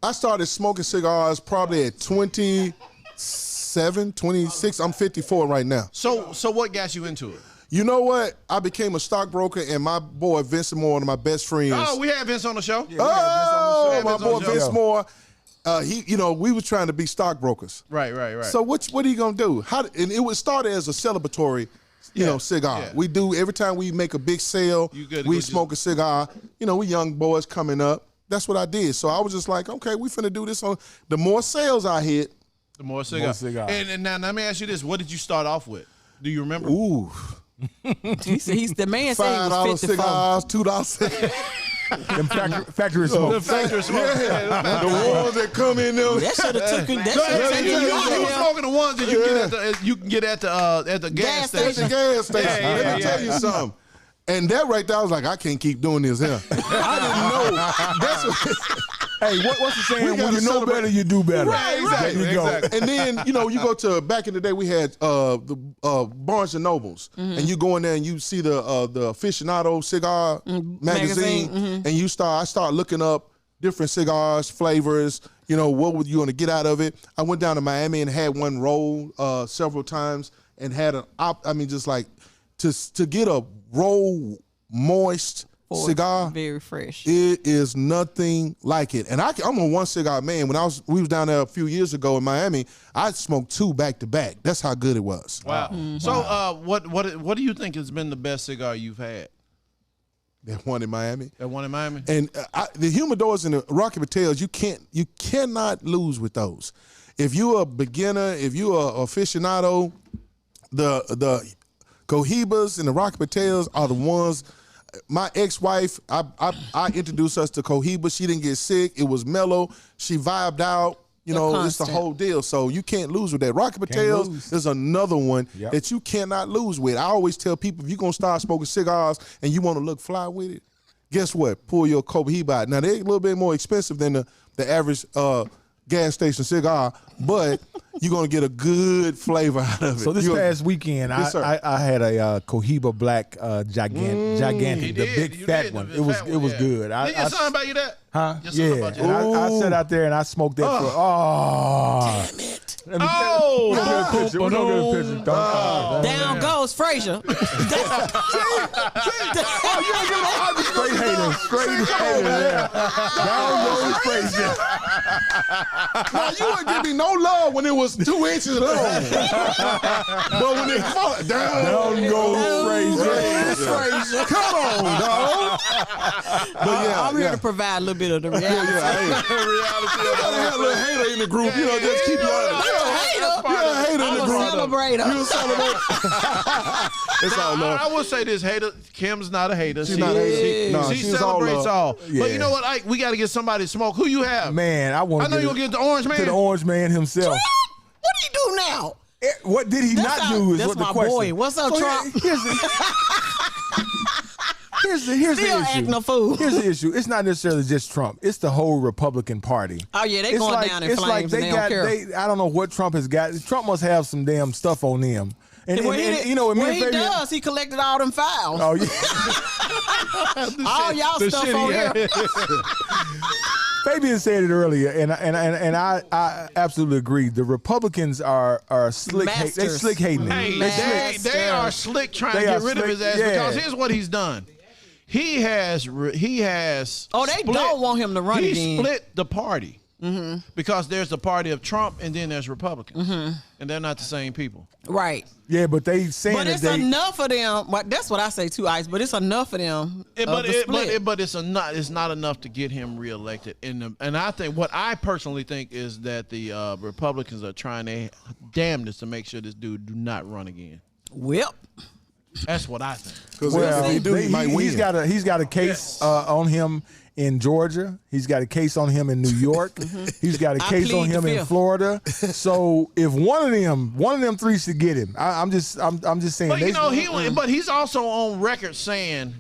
I started smoking cigars probably at 27, 26. I'm 54 right now. So what got you into it? You know what? I became a stockbroker, and my boy Vincent Moore, one of my best friends. Oh, we had Vince on the show. Yeah, my boy Vince Moore. We was trying to be stockbrokers. Right. So what are you gonna do? And it was started as a celebratory, cigar. Yeah. We do every time we make a big sale, we smoke a cigar. We young boys coming up. That's what I did. So I was just like, okay, we finna do this. On the more sales I hit, the more cigar. And now let me ask you this: what did you start off with? Do you remember? Ooh, he's the man saying $5 cigars, $2. Them factory smoke. The factory smoke. Yeah. The ones that come in there. That should have taken. You smoking the ones that you can get at the gas station. Let me tell you something. And that right there, I was like, I can't keep doing this here. I didn't know. That's what, hey, what's the saying? When you know better, you do better. Right, exactly. And then, you go to, back in the day, we had the Barnes & Nobles. And you go in there and you see the Aficionado cigar magazine. And I start looking up different cigars, flavors, what were you going to get out of it. I went down to Miami and had one roll several times and had to get a roll moist cigar, very fresh. It is nothing like it. And I'm a one cigar man. When we was down there a few years ago in Miami, I smoked 2 back to back. That's how good it was. Wow. So what do you think has been the best cigar you've had? That one in Miami. And the humidors and the Rocky Patels, you cannot lose with those. If you're a beginner, if you're an aficionado, the Cohibas and the Rocky Patels are the ones. My ex-wife, I introduced us to Cohiba. She didn't get sick. It was mellow. She vibed out. It's the whole deal. So you can't lose with that. Rocky Patels is another one that you cannot lose with. I always tell people, if you're going to start smoking cigars and you want to look fly with it, guess what? Pull your Cohiba out. Now, they're a little bit more expensive than the average gas station cigar, but you're going to get a good flavor out of it. So this past weekend, I had a Cohiba Black gigantic, the big fat one. It was good. Did your son buy you that? Huh? Yeah. And I sat out there and I smoked that for, damn it. We're gonna get a picture. Down goes Frazier. You ain't giving no straight hater. Down goes Frazier. Now, you wouldn't give me no love when it was 2 inches long. But when it fall down goes Frazier. Come on, dog. I'm here to provide a little bit of the reality. You gotta have a little hater in the group. Just keep you honest. You're a hater in the group. I'm a celebrator. You're a celebrator. It's all love. I will say this, hater. Kim's not a hater. She's not a hater. She celebrates all. Yeah. But you know what, Ike? We got to get somebody to smoke. Who you have? Man, I know you're going to get the Orange Man. To the Orange Man himself. What did he do now? What did he not do is what the question. Boy. What's up, Trump? Here's the Still issue. acting a fool. Here's the issue. It's not necessarily just Trump. It's the whole Republican Party. Oh yeah, they It's going like, down in it's flames. like And they don't care. I don't know what Trump has got. Trump must have some damn stuff on them. And you know, what he does, he collected all them files. Oh yeah. All y'all stuff on here. Fabian said it earlier, and I absolutely agree. The Republicans are slick. They slick hating him. Hey, they are slick trying to get rid of his ass because here's what he's done. He has. Oh, they don't want him to run again. He split the party because there's the party of Trump and then there's Republicans, and they're not the same people. Right. Yeah, but they saying But it's enough of them. That's what I say too, Ice. But it's enough of them. But it's not enough to get him reelected. And I think what I personally think is that the Republicans are trying their damnedest to make sure this dude do not run again. Well, that's what I think. Because if he do, he might win. He's got a case on him in Georgia. He's got a case on him in New York. He's got a case on him in Florida. So if one of them three should get him, I'm just saying. But but he's also on record saying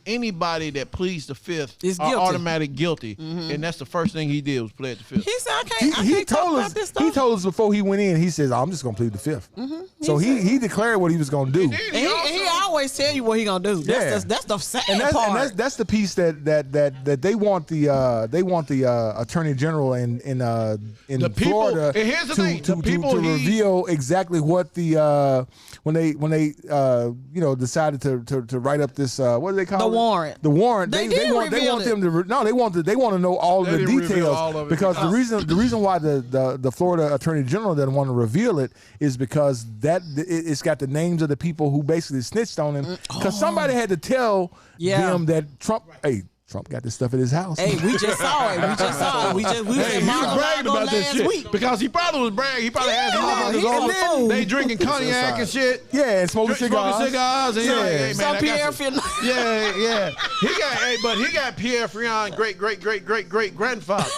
anybody that pleads the fifth is automatic guilty, and that's the first thing he did was plead the fifth. He said, I can't talk about this stuff. He told us before he went in. He says, I'm just gonna plead the fifth. So he declared what he was gonna do. He always tell you what he gonna do. That's the sad part. And that's the piece that they want the attorney general in Florida to reveal exactly what the when they decided to write up this what do they call it? The warrant. They want them to they want to know all the details because the reason why the Florida attorney general doesn't want to reveal it is because it's got the names of the people who basically snitched on him because somebody had to tell them that Trump got this stuff at his house. Hey, we just saw it. We was bragging about this shit because he probably was bragging. He probably had some on. They drinking cognac and shit. Yeah, and smoking cigars. And some Pierre Fillon. Yeah. He got Pierre Fillon, great grandfather.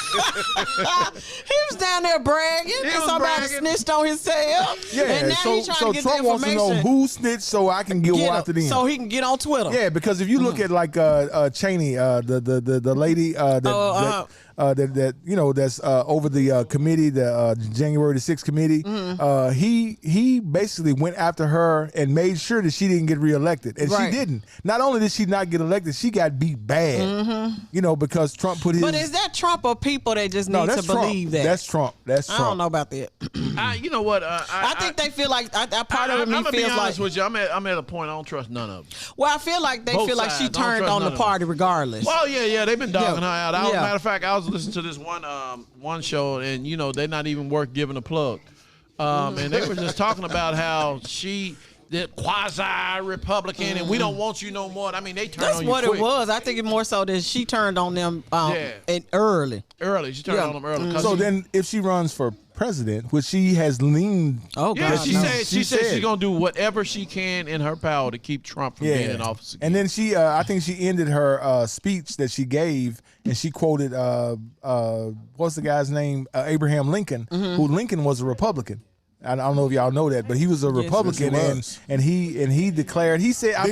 He was down there bragging. Somebody snitched on his tail. Yeah, and now he's trying to get Trump the wants to know who snitched so I can go after them. So he can get on Twitter. Yeah, because if you look at like Cheney, the lady that's over the committee, the January the 6th committee. He basically went after her and made sure that she didn't get reelected, and she didn't. Not only did she not get elected, she got beat bad. Because Trump put his. But is that Trump or people that just need to believe that? That's Trump. That's Trump. I don't know about that. You know what? I think they feel like part of me I'm gonna be feels honest like. with you. I'm at a point I don't trust none of them. Well, I feel like they feel like she turned on the party regardless. Well, yeah, they've been dogging her out. Matter of fact, I was listening to this one show, and they're not even worth giving a plug. And they were just talking about how she the quasi-Republican and we don't want you no more. I mean, they turned on you quick. That's what it was. I think it more so that she turned on them early. She turned on them early. So then if she runs for president, which she has leaned. Oh, God. Yeah, she said she's going to do whatever she can in her power to keep Trump from being in office again. And then she, I think she ended her speech that she gave, and she quoted, what's the guy's name? Abraham Lincoln, who Lincoln was a Republican. I don't know if y'all know that, but he was a Republican, and he declared. He said, I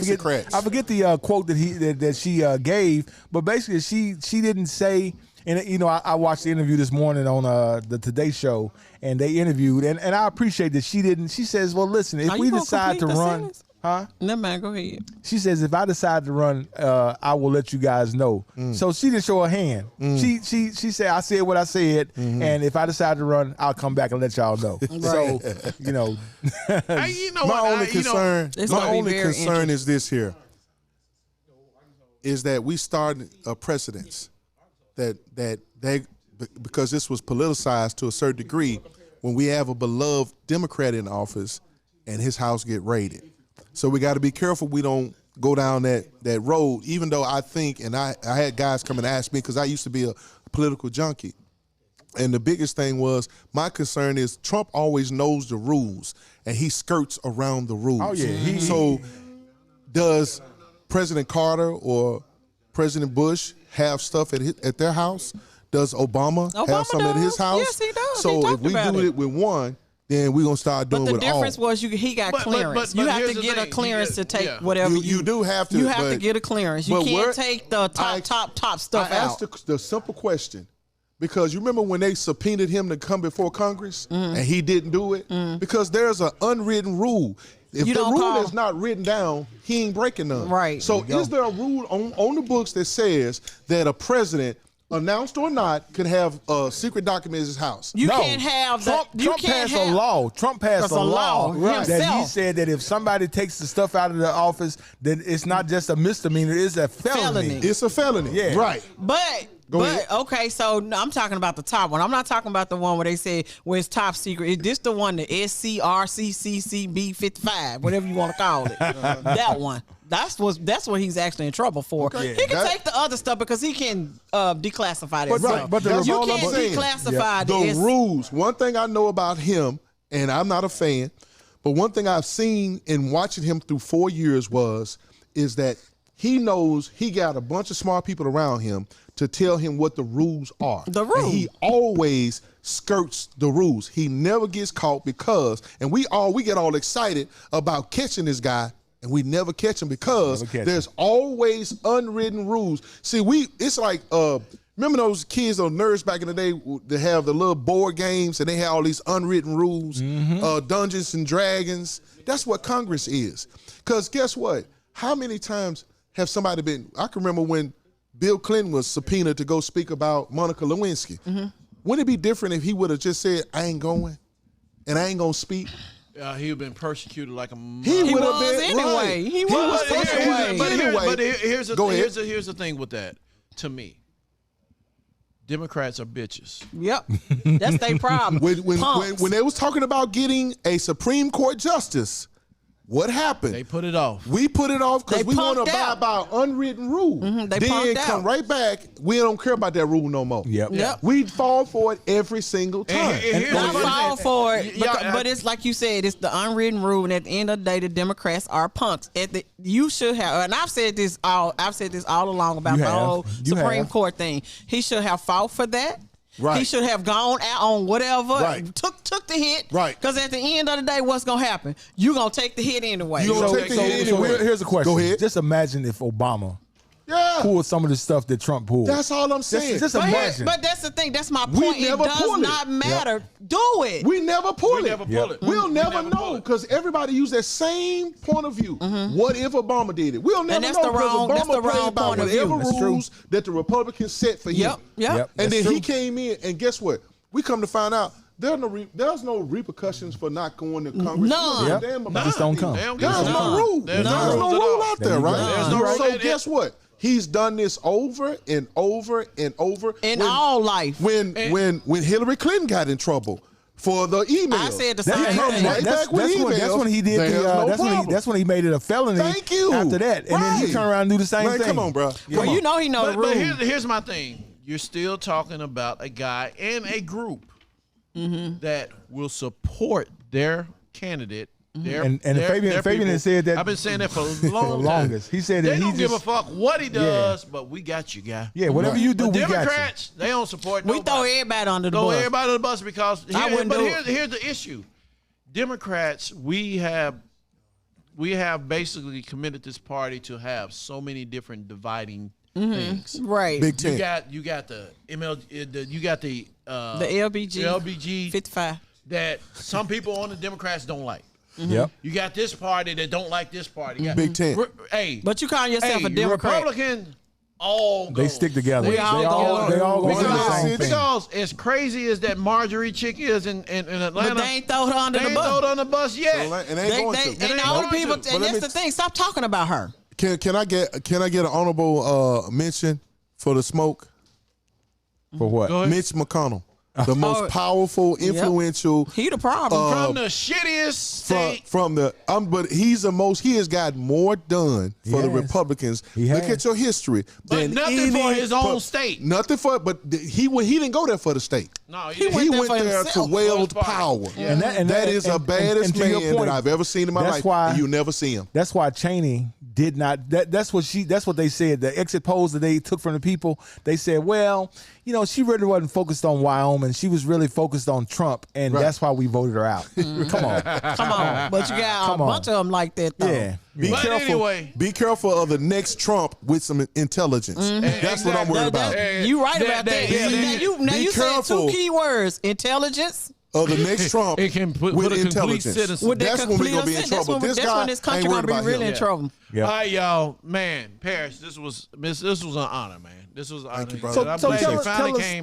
forget the quote that she gave, but basically she didn't say. And I watched the interview this morning on the Today Show, and they interviewed, and I appreciate that she didn't. She says, "Well, listen, if we decide to run." No, man, go ahead. She says, if I decide to run, I will let you guys know. So she didn't show her hand. She said, I said what I said, and if I decide to run, I'll come back and let y'all know. So, my only concern is this here, is that we started a precedence that they, because this was politicized to a certain degree, when we have a beloved Democrat in office and his house get raided. So we got to be careful we don't go down that road, even though I think, and I had guys come and ask me, because I used to be a political junkie. And the biggest thing was, my concern is Trump always knows the rules, and he skirts around the rules. Oh, yeah. So does President Carter or President Bush have stuff at their house? Does Obama have some at his house? Yes, he does. So if we do it with one, then we're gonna start doing But the with all. difference was he got clearance. You have to get a clearance to take whatever you do have to. You have to get a clearance. You can't take the top stuff I asked the simple question because you remember when they subpoenaed him to come before Congress and he didn't do it because there's an unwritten rule. If the rule is not written down, he ain't breaking none. Right. So is there a rule on the books that says that a president, announced or not, could have secret documents in his house? You can't have that. Trump passed a law. Trump passed a law right. that he said that if somebody takes the stuff out of the office, then it's not just a misdemeanor, it's a felony. It's a felony. Yeah. Right. But okay, so no, I'm talking about the top one. I'm not talking about the one where they say where it's top secret. This the one, the SCRCCCB 55, whatever you want to call it. That one. That's what he's actually in trouble for. Okay. He can take the other stuff because he can declassify that stuff. But you can't declassify the rules. One thing I know about him, and I'm not a fan, but one thing I've seen in watching him through 4 years is that he knows he got a bunch of smart people around him to tell him what the rules are. The rules. And he always skirts the rules. He never gets caught because, and we get all excited about catching this guy, and we never catch him because there's always unwritten rules. See, it's like, remember those kids, those nerds back in the day that have the little board games and they have all these unwritten rules, Dungeons and Dragons? That's what Congress is. Because guess what? How many times have somebody been, I can remember when Bill Clinton was subpoenaed to go speak about Monica Lewinsky. Wouldn't it be different if he would have just said, I ain't going and I ain't going to speak? He would have been persecuted like a He would have been anyway. He was anyway. But here's the thing with that. To me, Democrats are bitches. Yep, that's their problem. When they was talking about getting a Supreme Court justice, what happened? They put it off. We put it off because we want to abide by unwritten rule. Then come right back. We don't care about that rule no more. Yep. We fall for it every single time. I fall for it, but it's like you said, it's the unwritten rule, and at the end of the day, the Democrats are punks. You should have, and I've said this all along about the whole Supreme Court thing. He should have fought for that. Right. He should have gone out on whatever, took the hit. Right. Because at the end of the day, what's going to happen? You're going to take the hit anyway. Here's a question. Go ahead. Just imagine if Obama pulled some of the stuff that Trump pulled. That's all I'm saying. Just imagine. But that's the thing. That's my point. It does not matter. Yep. Do it. We never pull it. We'll never know because everybody use that same point of view. What if Obama did it? We'll never know because Obama played by whatever rules that the Republicans set for him. Yep. And then he came in, and guess what? We come to find out there's no repercussions for not going to Congress. None. Just don't come. There's no rule. There's no rule out there, right? So guess what? He's done this over and over and over. In all life. When Hillary Clinton got in trouble for the email. I said the same thing. That's when he did that's when he made it a felony. Thank you. After that. And then he turned around and do the same thing. Come on, bro. Well, you know he knows the rules. But here's my thing. You're still talking about a guy and a group that will support their candidate. And Fabian has said that. I've been saying that for a long time. He said that they don't give a fuck what he does, but we got you, guy. Yeah, whatever you do, we got you. Democrats, they don't support nobody. We throw everybody under the bus. Throw everybody under the bus because here's the issue. Democrats, we have basically committed this party to have so many different dividing things. Right. Big Ten. You got the ML, you got the LBG 55 that some people on the Democrats don't like. Yep. You got this party that don't like this party. Big Ten. But you call yourself a Democrat. Republican, all go. They stick together. They all go do the same thing. Because as crazy as that Marjorie chick is in Atlanta, but they ain't throw her under the bus. They ain't throw her on the bus yet. And they ain't going to. And all the people, and that's the thing. Stop talking about her. Can I get an honorable mention for the smoke? For what? Mitch McConnell. The most powerful, influential. He the problem. From the shittiest state. But he's the most. He has got more done for the Republicans. Look at your history. But nothing for his own state. Nothing for. But he didn't go there for the state. No, he went there to wield power. And that is the baddest man that I've ever seen in my life. Why and you never see him. That's why Cheney did not. That's what they said. The exit polls that they took from the people, they said, well, she really wasn't focused on Wyoming. She was really focused on Trump, and that's why we voted her out. Come on. But you got a bunch of them like that, though. Yeah. Be careful of the next Trump with some intelligence. That's what I'm worried about. You right about that. Now you said two key words: intelligence. Of the next Trump it can put with a intelligence. That's when we're going to be in trouble. That's when this country going to be really in trouble. Yep. All right, y'all. Man, Parrish, this was an honor, man. This was an honor. Thank you, So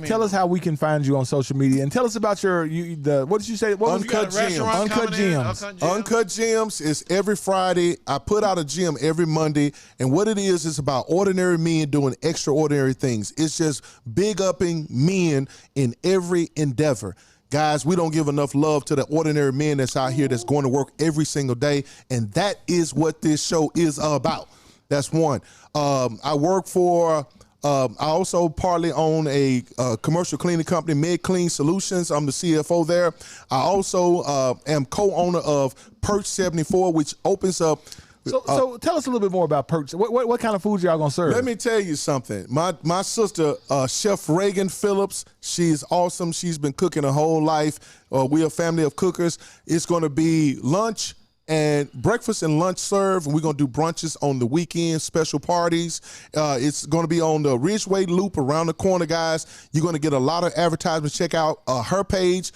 tell us how we can find you on social media, and tell us about what did you say? What Uncut Gems. Uncut Gems. Uncut Gems is every Friday. I put out a gem every Monday, and what it is about ordinary men doing extraordinary things. It's just big upping men in every endeavor. Guys, we don't give enough love to the ordinary men that's out here that's going to work every single day, and that is what this show is about. That's one. I work for, I also partly own a commercial cleaning company, Med Clean Solutions. I'm the CFO there. I also am co-owner of Perch 74, which opens up. So tell us a little bit more about Perch. What kind of food y'all gonna serve? Let me tell you something. My sister, Chef Reagan Phillips, she's awesome. She's been cooking her whole life. We're a family of cookers. It's gonna be lunch and breakfast and lunch served. And we're gonna do brunches on the weekend, special parties. It's gonna be on the Ridgeway Loop around the corner, guys. You're gonna get a lot of advertisements. Check out her page,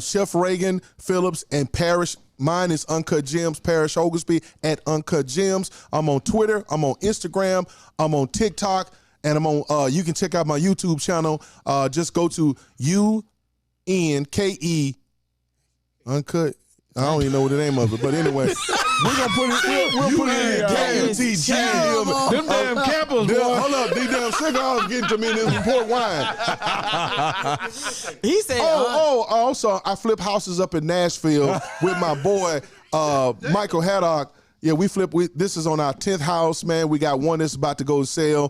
Chef Reagan Phillips and Parrish. Mine is Uncut Gems, Parrish Oglesby at Uncut Gems. I'm on Twitter. I'm on Instagram. I'm on TikTok. And I'm on, you can check out my YouTube channel. Just go to UNKE Uncut. I don't even know what the name of it, but anyway, we're gonna put it. We'll put it in KUTG. Them damn campers, boy. Hold up, these damn cigars getting to me in this port wine. He said, also I flip houses up in Nashville with my boy Michael Haddock. Yeah, this is on our 10th house, man. We got one that's about to go to sale.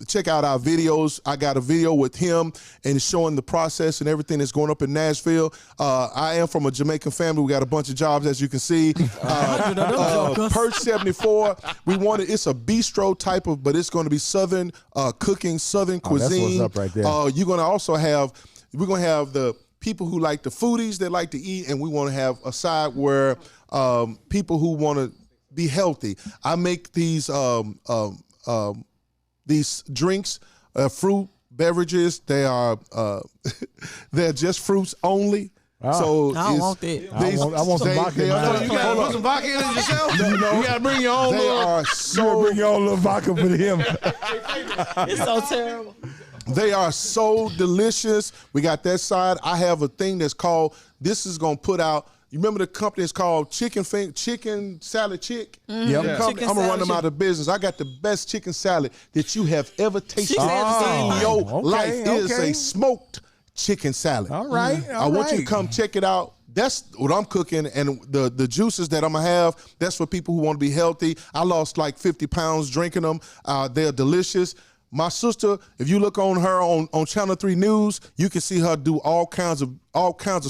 Check out our videos. I got a video with him and showing the process and everything that's going up in Nashville. I am from a Jamaican family. We got a bunch of jobs, as you can see. Perch 74. It's a bistro type of, but it's going to be Southern cooking, Southern cuisine. That's what's up right there. You're going to also we're going to have the people who like the foodies that like to eat, and we want to have a side where people who want to be healthy. I make these drinks, fruit beverages. They are they're just fruits only. So I don't want that. I want some vodka. You gotta put some vodka in it yourself. You gotta bring your own. They are so bring your own little vodka for him. It's so terrible. They are so delicious. We got that side. I have a thing that's called. This is gonna put out. You remember the company is called Chicken Salad Chick? Mm-hmm. Yep. I'm gonna run them out of business. I got the best chicken salad that you have ever tasted in your life. It is a smoked chicken salad. All right. I want you to come check it out. That's what I'm cooking, and the juices that I'm gonna have, that's for people who want to be healthy. I lost like 50 pounds drinking them. They're delicious. My sister, if you look on her on Channel 3 News, you can see her do all kinds of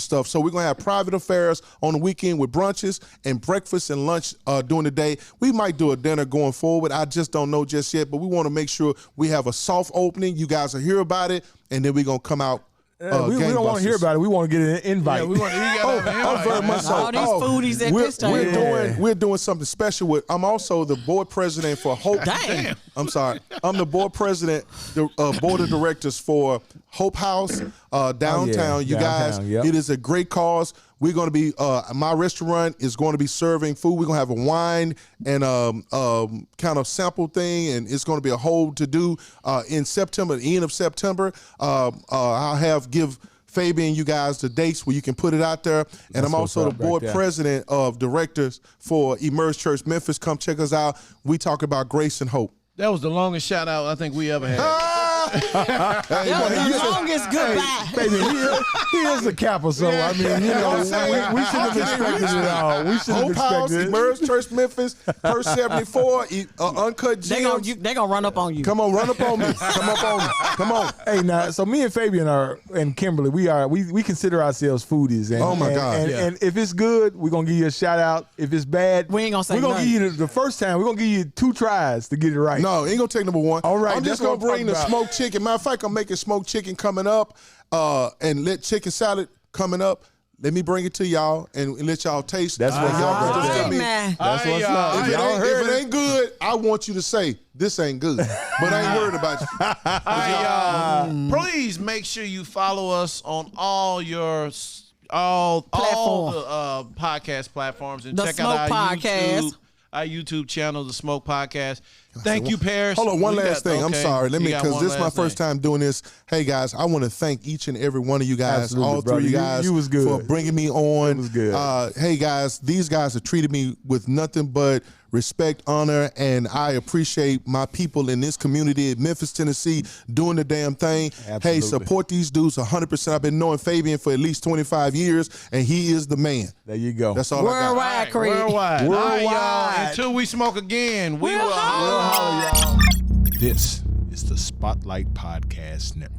stuff. So we're gonna have private affairs on the weekend with brunches and breakfast and lunch during the day. We might do a dinner going forward. I just don't know just yet, but we want to make ssure we have a soft opening. You guys will hear about it, and then we're gonna come out. We don't want to hear about it. We want to get an invite. Yeah, we want to very much so. All these foodies at this time. We're doing something special with. I'm also the board president for Hope. Damn. I'm sorry. I'm the board president, the board of directors for Hope House downtown. You guys, it is a great cause. We're going to be, my restaurant is going to be serving food. We're going to have a wine and kind of sample thing, and it's going to be a whole to-do in September, the end of September. I'll give Fabian, you guys, the dates where you can put it out there. And I'm also the board president of directors for Emerge Church Memphis. Come check us out. We talk about grace and hope. That was the longest shout out I think we ever had. the longest goodbye. Baby, he is a Kappa, so I mean, you know, we should have expected it all. We should have Hope House, expected it. Emerge Church Memphis, Purse 74, Uncut They Gems. gonna run up on you. Come on, run up on me. Come up on me. Come on. Hey, now, so me and Fabian and Kimberly, we consider ourselves foodies. And, Oh, my God. And if it's good, we're gonna give you a shout out. If it's bad, We ain't gonna say we're gonna nothing. give you the first time. We're gonna give you 2 tries to get it right. No, ain't gonna take number one. All right, I'm just that's gonna what I'm bring the talking smoked chicken. Matter of fact, I'm making smoked chicken coming up, and let chicken salad coming up. Let me bring it to y'all and let y'all taste. That's what's y'all up. can just tell me. That's what's up. If Y'all heard it ain't good, I want you to say this ain't good. But I ain't worried about you. Please make sure you follow us on all your all the podcast platforms and The check Smoke out Podcast. our YouTube channel, The Smoke Podcast. Thank you, Parrish. Hold on, one We last got- thing. I'm okay, sorry. Let you me, got because one this is my last first thing. time doing this. Hey, guys, I want to thank each and every one of you guys, Absolutely, all brother. three of you You- guys, you was good. for bringing me on. It was good. Hey, guys, these guys have treated me with nothing but respect, honor, and I appreciate my people in this community in Memphis, Tennessee, doing the damn thing. Absolutely. Hey, support these dudes 100%. I've been knowing Fabian for at least 25 years, and he is the man. There you go. That's all I got. Worldwide, Creed. Worldwide. All right, y'all. Worldwide. Until we smoke again, we We'll will holler. holler. This is the Spotlight Podcast Network.